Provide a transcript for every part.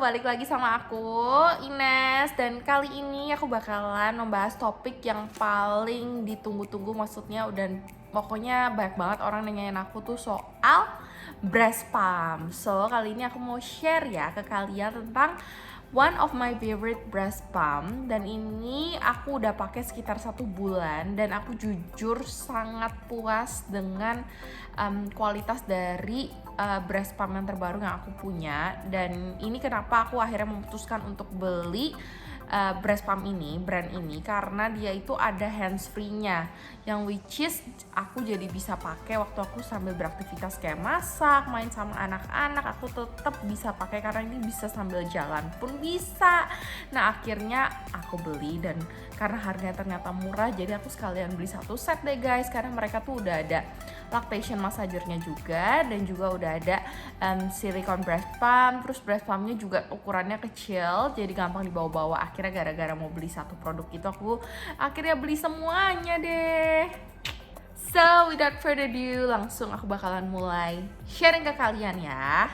balik lagi sama aku, Ines. Dan kali ini aku bakalan membahas topik yang paling ditunggu-tunggu. Maksudnya pokoknya banyak banget orang nanyain aku tuh soal breast pump. So kali ini aku mau share ya ke kalian tentang one of my favorite breast pump. Dan ini aku udah pakai sekitar 1 bulan. Dan aku jujur sangat puas dengan kualitas dari breast pump yang terbaru yang aku punya. Dan ini kenapa aku akhirnya memutuskan untuk beli breast pump ini, brand ini, karena dia itu ada hands free-nya, yang which is aku jadi bisa pakai waktu aku sambil beraktivitas kayak masak, main sama anak-anak, aku tetap bisa pakai karena ini bisa sambil jalan pun bisa. Nah akhirnya aku beli, dan karena harganya ternyata murah, jadi aku sekalian beli 1 set deh guys, karena mereka tuh udah ada lactation massagernya juga, dan juga udah ada silicone breast pump. Terus breast pumpnya juga ukurannya kecil, jadi gampang dibawa-bawa. Akhirnya gara-gara mau beli 1 produk itu, aku akhirnya beli semuanya deh. So without further ado, langsung aku bakalan mulai sharing ke kalian ya.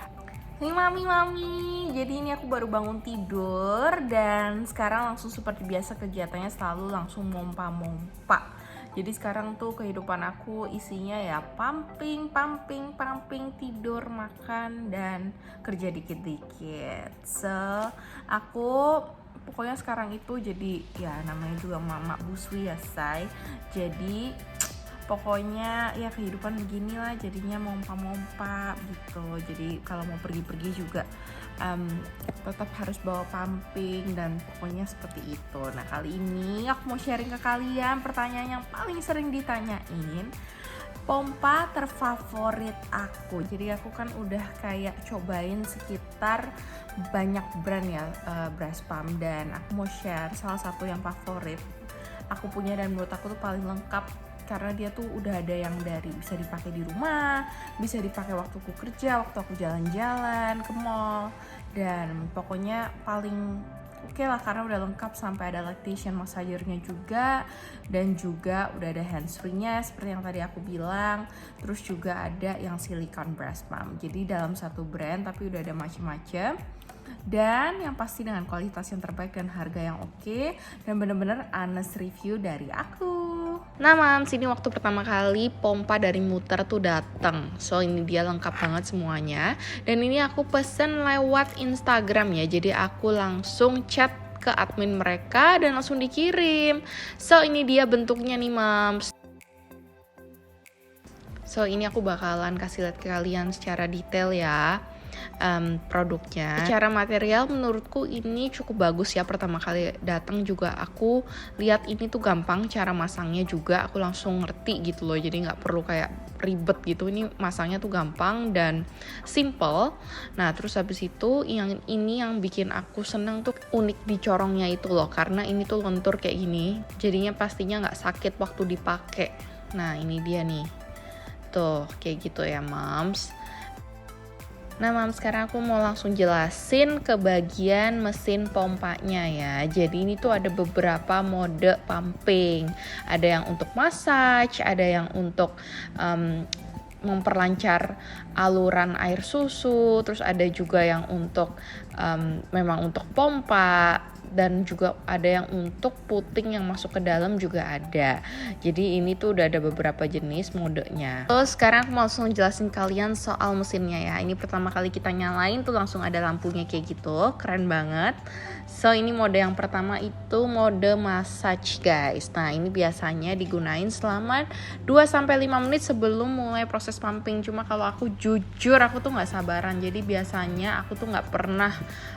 Nih mami, jadi ini aku baru bangun tidur, dan sekarang langsung seperti biasa kegiatannya selalu langsung mompa-mompa. Jadi sekarang tuh kehidupan aku isinya ya pumping, tidur, makan, dan kerja dikit-dikit. So aku pokoknya sekarang itu jadi ya namanya juga mama busui ya say. Jadi pokoknya ya kehidupan beginilah, jadinya mompa-mompa gitu. Jadi kalau mau pergi-pergi juga tetap harus bawa pumping, dan pokoknya seperti itu. Nah kali ini aku mau sharing ke kalian pertanyaan yang paling sering ditanyain, pompa terfavorit aku. Jadi aku kan udah kayak cobain sekitar banyak brand ya breast pump, dan aku mau share salah satu yang favorit aku punya dan menurut aku tuh paling lengkap, karena dia tuh udah ada yang dari bisa dipakai di rumah, bisa dipakai waktu aku kerja, waktu aku jalan-jalan ke mall, dan pokoknya paling oke lah karena udah lengkap sampai ada lactation massagernya juga, dan juga udah ada hands free-nya seperti yang tadi aku bilang. Terus juga ada yang silicone breast pump. Jadi dalam satu brand tapi udah ada macam-macam. Dan yang pasti dengan kualitas yang terbaik dan harga yang oke, dan bener-bener honest review dari aku. Nah mams, ini waktu pertama kali pompa dari Muter tuh datang. So ini dia lengkap banget semuanya. Dan ini aku pesen lewat Instagram ya. Jadi aku langsung chat ke admin mereka dan langsung dikirim. So ini dia bentuknya nih mams. So ini aku bakalan kasih lihat ke kalian secara detail ya produknya. Secara material menurutku ini cukup bagus ya. Pertama kali datang juga aku lihat ini tuh gampang, cara masangnya juga aku langsung ngerti gitu loh. Jadi nggak perlu kayak ribet gitu. Ini masangnya tuh gampang dan simple. Nah terus habis itu yang bikin aku seneng tuh unik di corongnya itu loh, karena ini tuh lentur kayak gini. Jadinya pastinya nggak sakit waktu dipakai. Nah ini dia nih. Tuh kayak gitu ya mams. Nah mams, sekarang aku mau langsung jelasin ke bagian mesin pompanya ya. Jadi ini tuh ada beberapa mode pumping. Ada yang untuk massage, ada yang untuk memperlancar aluran air susu. Terus ada juga yang untuk memang untuk pompa. Dan juga ada yang untuk puting yang masuk ke dalam juga ada. Jadi ini tuh udah ada beberapa jenis modenya. Terus sekarang aku mau langsung jelasin kalian soal mesinnya ya. Ini pertama kali kita nyalain tuh langsung ada lampunya kayak gitu, keren banget. So ini mode yang pertama itu mode massage guys. Nah ini biasanya digunain selama 2-5 menit sebelum mulai proses pumping. Cuma kalau aku jujur aku tuh gak sabaran. Jadi biasanya aku tuh gak pernah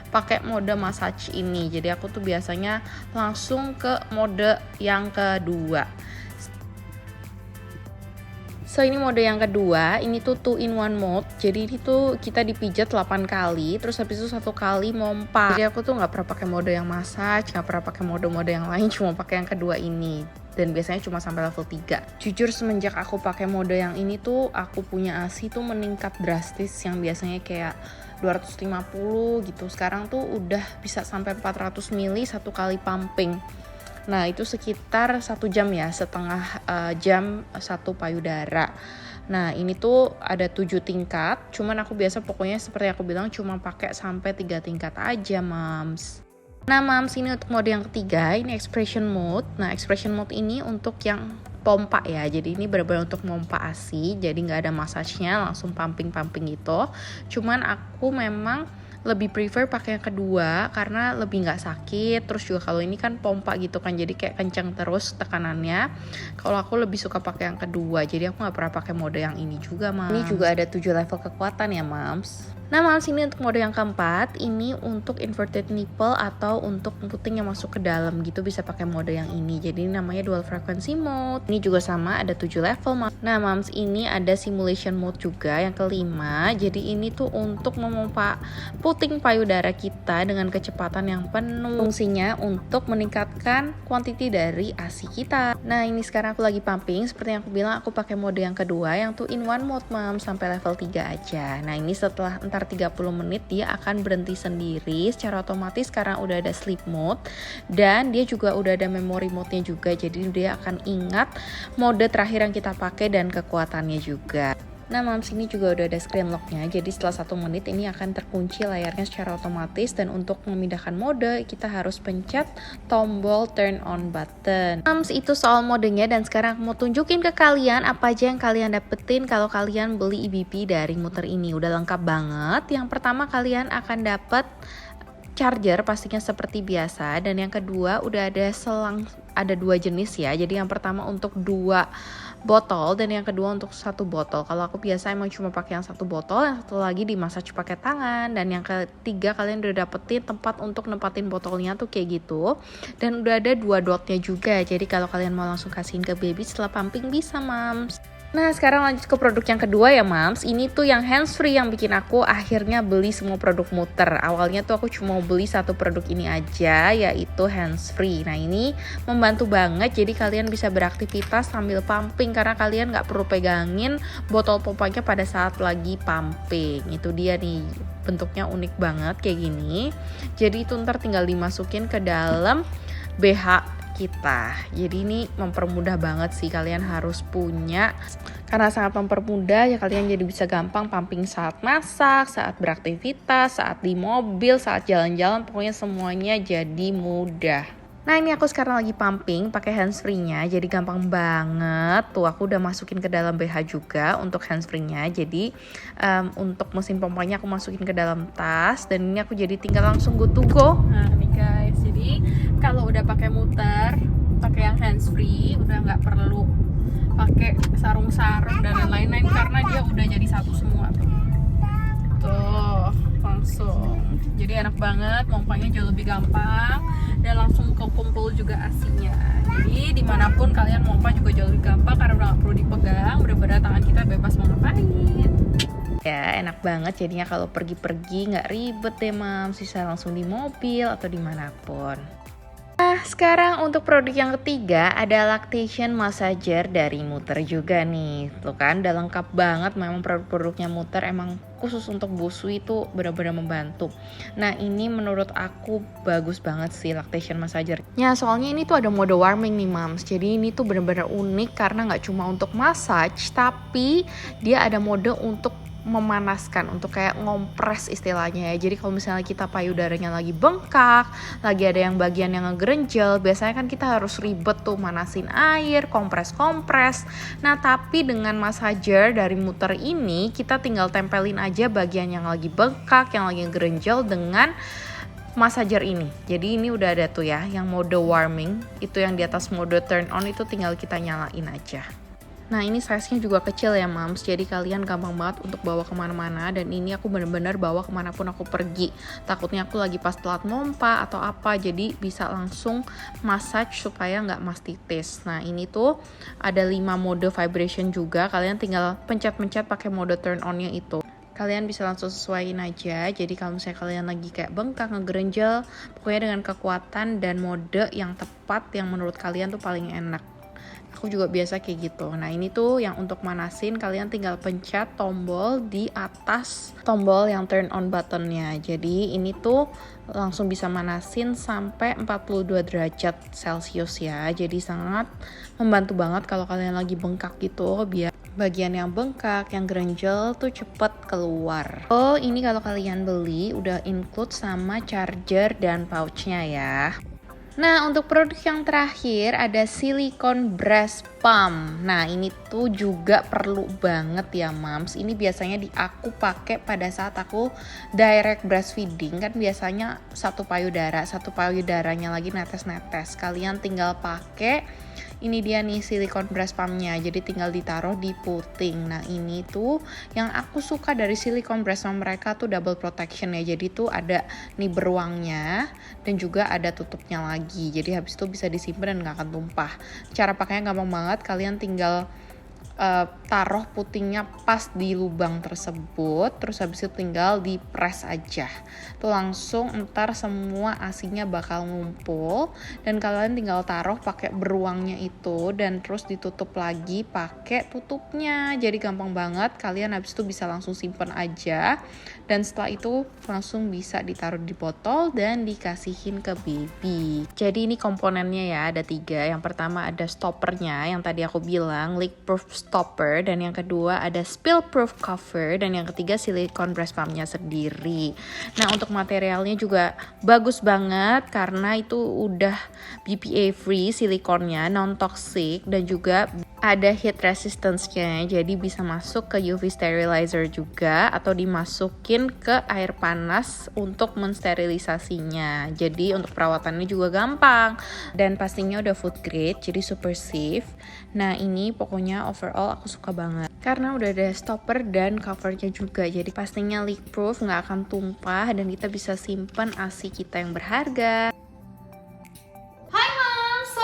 pakai mode massage ini. Jadi aku tuh biasanya langsung ke mode yang kedua. So ini mode yang kedua, ini tuh 2-in-1 mode. Jadi ini tuh kita dipijat 8 kali, terus habis itu 1 kali mompa. Jadi aku tuh gak pernah pakai mode yang massage, gak pernah pakai mode-mode yang lain, cuma pakai yang kedua ini. Dan biasanya cuma sampai level 3. Jujur semenjak aku pakai mode yang ini tuh, aku punya ASI tuh meningkat drastis. Yang biasanya kayak 250 gitu, sekarang tuh udah bisa sampai 400 ml 1 kali pumping. Nah itu sekitar 1 jam ya, setengah jam 1 payudara. Nah ini tuh ada 7 tingkat, cuman aku biasa pokoknya seperti aku bilang cuma pakai sampai 3 tingkat aja mams. Nah mams, ini untuk mode yang ketiga, ini expression mode. Nah expression mode ini untuk yang pompa ya, jadi ini benar-benar untuk pompa ASI, jadi nggak ada massage-nya, langsung pumping-pumping gitu. Cuman aku memang lebih prefer pakai yang kedua karena lebih nggak sakit, terus juga kalau ini kan pompa gitu kan, jadi kayak kencang terus tekanannya. Kalau aku lebih suka pakai yang kedua, jadi aku nggak pernah pakai mode yang ini juga mams. Ini juga ada 7 level kekuatan ya mams. Nah mams, ini untuk mode yang keempat, ini untuk inverted nipple atau untuk puting yang masuk ke dalam gitu, bisa pakai mode yang ini. Jadi ini namanya dual frequency mode. Ini juga sama, ada 7 level mams. Nah mams, ini ada simulation mode juga yang kelima. Jadi ini tuh untuk memompa puting payudara kita dengan kecepatan yang penuh. Fungsinya untuk meningkatkan kuantiti dari ASI kita. Nah ini sekarang aku lagi pumping, seperti yang aku bilang aku pakai mode yang kedua yang 2-in-1 mode mams, sampai level 3 aja. Nah ini setelah 30 menit dia akan berhenti sendiri secara otomatis karena udah ada sleep mode, dan dia juga udah ada memory mode-nya juga, jadi dia akan ingat mode terakhir yang kita pakai dan kekuatannya juga. Nah mams, ini juga udah ada screen lock-nya, jadi setelah 1 menit ini akan terkunci layarnya secara otomatis, dan untuk memindahkan mode kita harus pencet tombol turn on button. Mams, itu soal modenya, dan sekarang aku mau tunjukin ke kalian apa aja yang kalian dapetin kalau kalian beli EBP dari Muter ini. Udah lengkap banget. Yang pertama kalian akan dapet charger pastinya seperti biasa, dan yang kedua udah ada selang, ada 2 jenis ya. Jadi yang pertama untuk 2 botol dan yang kedua untuk 1 botol. Kalau aku biasa emang cuma pakai yang 1 botol, yang satu lagi dimassage pakai tangan, dan yang ketiga kalian udah dapetin tempat untuk nempatin botolnya tuh kayak gitu, dan udah ada 2 dotnya juga. Jadi kalau kalian mau langsung kasihin ke baby setelah pumping bisa mams. Nah sekarang lanjut ke produk yang kedua ya mams. Ini tuh yang hands free yang bikin aku akhirnya beli semua produk Muter. Awalnya tuh aku cuma mau beli 1 produk ini aja, yaitu hands free. Nah ini membantu banget, jadi kalian bisa beraktivitas sambil pumping karena kalian nggak perlu pegangin botol pompanya pada saat lagi pumping. Itu dia nih, bentuknya unik banget kayak gini. Jadi itu ntar tinggal dimasukin ke dalam BH kita. Jadi ini mempermudah banget sih, kalian harus punya karena sangat mempermudah ya, kalian jadi bisa gampang pumping saat masak, saat beraktivitas, saat di mobil, saat jalan-jalan, pokoknya semuanya jadi mudah. Nah ini aku sekarang lagi pumping pakai handsfree-nya, jadi gampang banget. Tuh aku udah masukin ke dalam BH juga untuk handsfree-nya. Jadi untuk mesin pompanya aku masukin ke dalam tas, dan ini aku jadi tinggal langsung go to go. Nah nih guys, jadi kalau udah pakai Muter, pakai yang handsfree, udah nggak perlu pakai sarung-sarung dan lain-lain karena dia udah jadi satu semua. Tuh langsung, jadi enak banget, pompanya jauh lebih gampang dan langsung kekumpul juga asinya. Jadi dimanapun kalian pompa juga jauh lebih gampang karena udah gak perlu dipegang, bener-bener tangan kita bebas mau ngapain. Ya enak banget jadinya kalau pergi-pergi nggak ribet deh mams, bisa langsung di mobil atau dimanapun. Nah sekarang untuk produk yang ketiga ada lactation massager dari Muter juga nih. Tuh kan udah lengkap banget, memang produk-produknya Muter emang khusus untuk busui itu benar-benar membantu. Nah ini menurut aku bagus banget sih lactation massager. Ya soalnya ini tuh ada mode warming nih mams. Jadi ini tuh benar-benar unik karena nggak cuma untuk massage, tapi dia ada mode untuk memanaskan, untuk kayak ngompres istilahnya ya. Jadi kalau misalnya kita payudaranya lagi bengkak, lagi ada yang bagian yang ngegerenjel, biasanya kan kita harus ribet tuh manasin air, kompres-kompres. Nah tapi dengan massager dari Muter ini kita tinggal tempelin aja bagian yang lagi bengkak, yang lagi ngegerenjel dengan massager ini. Jadi ini udah ada tuh ya yang mode warming, itu yang di atas mode turn on itu tinggal kita nyalain aja. Nah ini size-nya juga kecil ya mams, jadi kalian gampang banget untuk bawa kemana-mana, dan ini aku bener-bener bawa kemanapun aku pergi. Takutnya aku lagi pas telat mompa atau apa, jadi bisa langsung massage supaya nggak mastitis. Nah ini tuh ada 5 mode vibration juga, kalian tinggal pencet-pencet pakai mode turn on-nya itu. Kalian bisa langsung sesuaiin aja, jadi kalau misalnya kalian lagi kayak bengkak, ngegerenjel, pokoknya dengan kekuatan dan mode yang tepat yang menurut kalian tuh paling enak. Aku juga biasa kayak gitu. Nah ini tuh yang untuk manasin, kalian tinggal pencet tombol di atas tombol yang turn on buttonnya. Jadi ini tuh langsung bisa manasin sampai 42 derajat Celcius ya. Jadi sangat membantu banget kalau kalian lagi bengkak gitu, biar bagian yang bengkak, yang gerenjel tuh cepet keluar. Oh ini kalau kalian beli udah include sama charger dan pouchnya ya. Nah, untuk produk yang terakhir ada silicone breast pump. Nah, ini tuh juga perlu banget ya, Mams. Ini biasanya aku pakai pada saat aku direct breastfeeding. Kan biasanya satu payudaranya lagi netes-netes. Kalian tinggal pakai, ini dia nih silicone breast pumpnya. Jadi tinggal ditaruh di puting. Nah, ini tuh yang aku suka dari silicone breast pump mereka tuh double protection ya. Jadi tuh ada nih beruangnya dan juga ada tutupnya lagi. Jadi habis itu bisa disimpan dan gak akan tumpah. Cara pakainya gampang banget. Kalian tinggal taruh putingnya pas di lubang tersebut, terus habis itu tinggal di press aja. Tuh langsung ntar semua asinya bakal ngumpul dan kalian tinggal taruh pakai beruangnya itu dan terus ditutup lagi pakai tutupnya. Jadi gampang banget, kalian habis itu bisa langsung simpen aja dan setelah itu langsung bisa ditaruh di botol dan dikasihin ke baby. Jadi ini komponennya ya, ada 3. Yang pertama ada stoppernya yang tadi aku bilang, leak proof stopper, dan yang kedua ada spill proof cover, dan yang ketiga silicone breast pumpnya sendiri. Nah untuk materialnya juga bagus banget karena itu udah BPA free silikonnya, non toxic, dan juga ada heat resistance-nya, jadi bisa masuk ke UV sterilizer juga atau dimasukin ke air panas untuk mensterilisasinya. Jadi untuk perawatannya juga gampang dan pastinya udah food grade, jadi super safe. Nah ini pokoknya overall aku suka banget karena udah ada stopper dan covernya juga, jadi pastinya leak proof, nggak akan tumpah dan kita bisa simpan ASI kita yang berharga.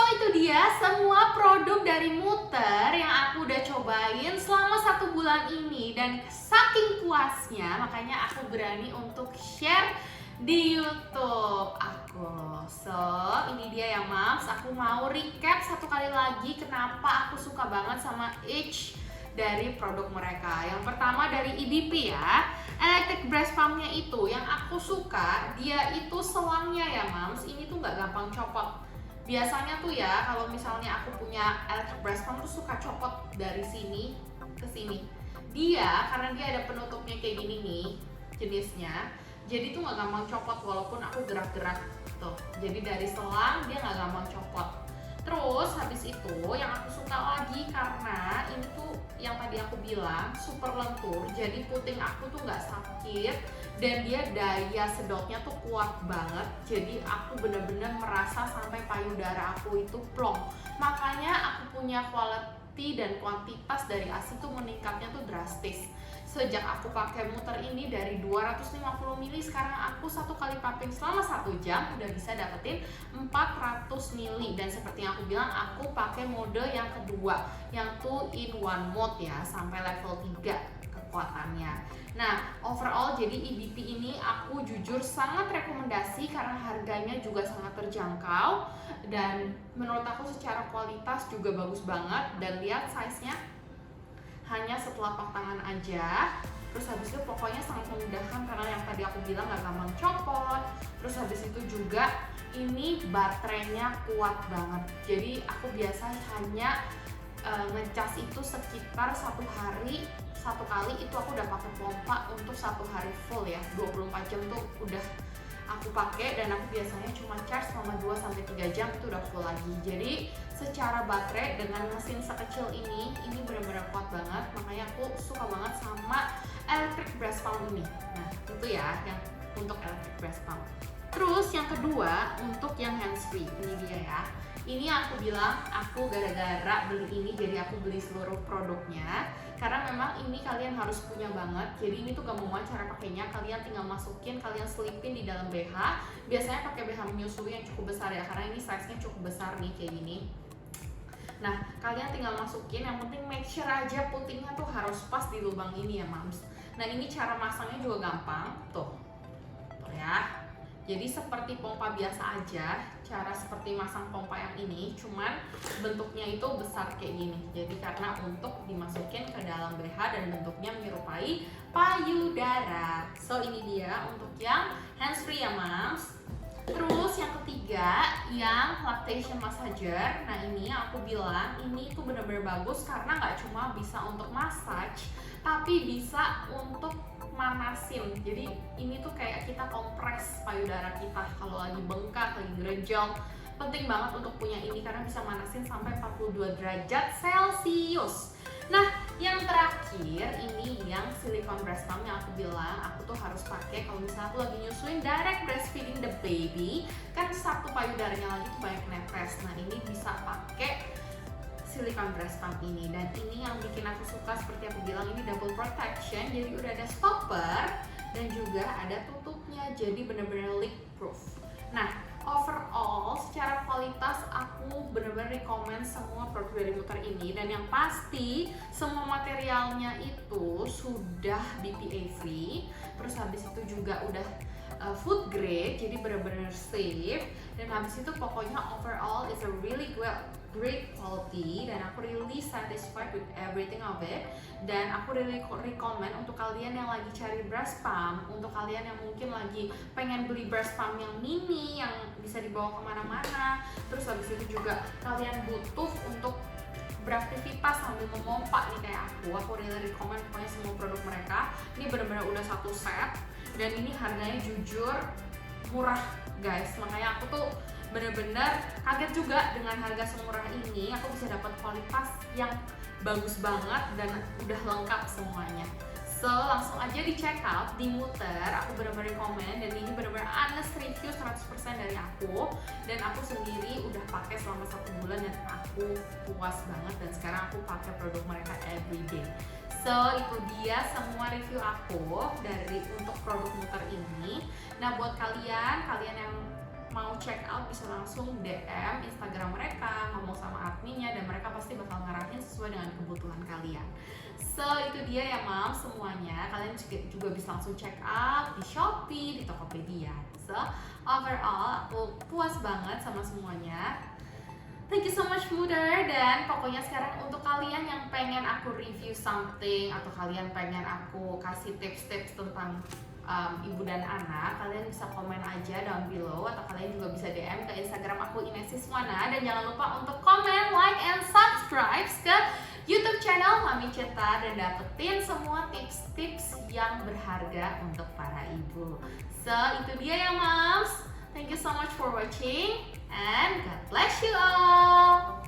Itu dia semua produk dari Muter yang aku udah cobain selama 1 bulan ini dan saking puasnya makanya aku berani untuk share di YouTube aku. So ini dia ya Mams, aku mau recap 1 kali lagi kenapa aku suka banget sama each dari produk mereka. Yang pertama dari EBP ya, electric breast pumpnya itu yang aku suka, dia itu selangnya ya Mams, ini tuh nggak gampang copot. Biasanya tuh ya kalau misalnya aku punya electric breast pump tuh suka copot dari sini ke sini. Dia karena dia ada penutupnya kayak gini nih jenisnya, jadi tuh nggak gampang copot walaupun aku gerak-gerak tuh. Jadi dari selang dia nggak gampang copot. Terus habis itu yang aku suka lagi karena ini tuh yang tadi aku bilang super lentur, jadi puting aku tuh nggak sakit dan dia daya sedotnya tuh kuat banget. Jadi aku bener-bener merasa sampai payudara aku itu plong. Makanya aku punya quality dan kuantitas dari ASI tuh meningkatnya tuh drastis. Sejak aku pakai Muter ini dari 250 ml, sekarang aku 1 kali pumping selama 1 jam udah bisa dapetin 400 ml. Dan seperti yang aku bilang, aku pakai mode yang kedua, yang 2 in 1 mode ya, sampai level 3 kekuatannya. Nah, overall jadi EBP ini aku jujur sangat rekomendasi karena harganya juga sangat terjangkau dan menurut aku secara kualitas juga bagus banget. Dan lihat size-nya hanya setelapak tangan aja. Terus habis itu pokoknya sangat memudahkan karena yang tadi aku bilang gak gampang copot. Terus habis itu juga ini baterainya kuat banget. Jadi aku biasa hanya ngecas itu sekitar 1 hari 1 kali, itu aku udah pakai pompa untuk 1 hari full ya, 24 jam tuh udah aku pakai dan aku biasanya cuma charge selama 2-3 jam itu udah full lagi. Jadi secara baterai dengan mesin sekecil ini benar-benar kuat banget, makanya aku suka banget sama electric breast pump ini. Nah itu ya yang untuk electric breast pump. Terus yang kedua untuk yang hands free, ini dia ya. Ini aku bilang aku gara-gara beli ini jadi aku beli seluruh produknya karena memang ini kalian harus punya banget. Jadi ini tuh gampang cara pakainya, kalian tinggal masukin, kalian selipin di dalam BH. Biasanya pakai BH menyusui yang cukup besar ya karena ini size-nya cukup besar nih kayak gini. Nah kalian tinggal masukin, yang penting make sure aja putingnya tuh harus pas di lubang ini ya Mams. Nah ini cara masangnya juga gampang tuh ya. Jadi seperti pompa biasa aja, cara seperti masang pompa yang ini, cuman bentuknya itu besar kayak gini. Jadi karena untuk dimasukin ke dalam BH dan bentuknya menyerupai payudara. So ini dia untuk yang hands free ya moms. Terus yang ketiga, yang lactation massager. Nah ini yang aku bilang, ini tuh bener-bener bagus karena nggak cuma bisa untuk massage, tapi bisa untuk manasin. Jadi ini tuh kayak kita kompres payudara kita kalau lagi bengkak, lagi gerejol. Penting banget untuk punya ini karena bisa manasin sampai 42 derajat Celcius. Nah, yang terakhir ini yang silicone breast pump yang aku bilang aku tuh harus pakai kalau misalnya aku lagi nyusuin direct breastfeeding the baby, kan satu payudaranya lagi tuh banyak netes. Nah, ini bisa pakai silicone breast pump ini, dan ini yang bikin aku suka seperti aku bilang, ini double protection, jadi udah ada stopper dan juga ada tutupnya, jadi bener-bener leak proof. Nah, overall secara kualitas aku bener-bener recommend semua produk dari Muter ini, dan yang pasti semua materialnya itu sudah BPA free, terus habis itu juga udah food grade, jadi bener-bener safe, dan habis itu pokoknya overall is a really great quality, dan aku really satisfied with everything of it. Dan aku really recommend untuk kalian yang lagi cari breast pump, untuk kalian yang mungkin lagi pengen beli breast pump yang mini yang bisa dibawa kemana-mana, terus habis itu juga kalian butuh untuk beraktivitas sambil memompa nih kayak aku really recommend pokoknya semua produk mereka. Ini benar-benar udah satu set, dan ini harganya jujur murah guys, makanya aku tuh bener-bener kaget juga dengan harga semurah ini. Aku bisa dapat kualitas yang bagus banget dan udah lengkap semuanya. So langsung aja di check out di Muter, aku bener-bener rekomend, dan ini bener-bener honest review 100% dari aku, dan aku sendiri udah pakai selama 1 bulan dan aku puas banget, dan sekarang aku pakai produk mereka everyday. So itu dia semua review aku dari untuk produk Muter ini. Nah buat kalian yang mau check out bisa langsung DM Instagram mereka, ngomong sama adminnya, dan mereka pasti bakal ngarahin sesuai dengan kebutuhan kalian. So itu dia ya mam semuanya, kalian juga bisa langsung check out di Shopee, di Tokopedia. So overall aku puas banget sama semuanya. Thank you so much Muter, dan pokoknya sekarang untuk kalian yang pengen aku review something, atau kalian pengen aku kasih tips-tips tentang ibu dan anak, kalian bisa komen aja down below, atau kalian juga bisa DM ke Instagram aku Inesiswana, dan jangan lupa untuk komen, like, and subscribe ke YouTube channel Mami Ceta, dan dapetin semua tips-tips yang berharga untuk para ibu. So itu dia ya moms, thank you so much for watching, and God bless you all.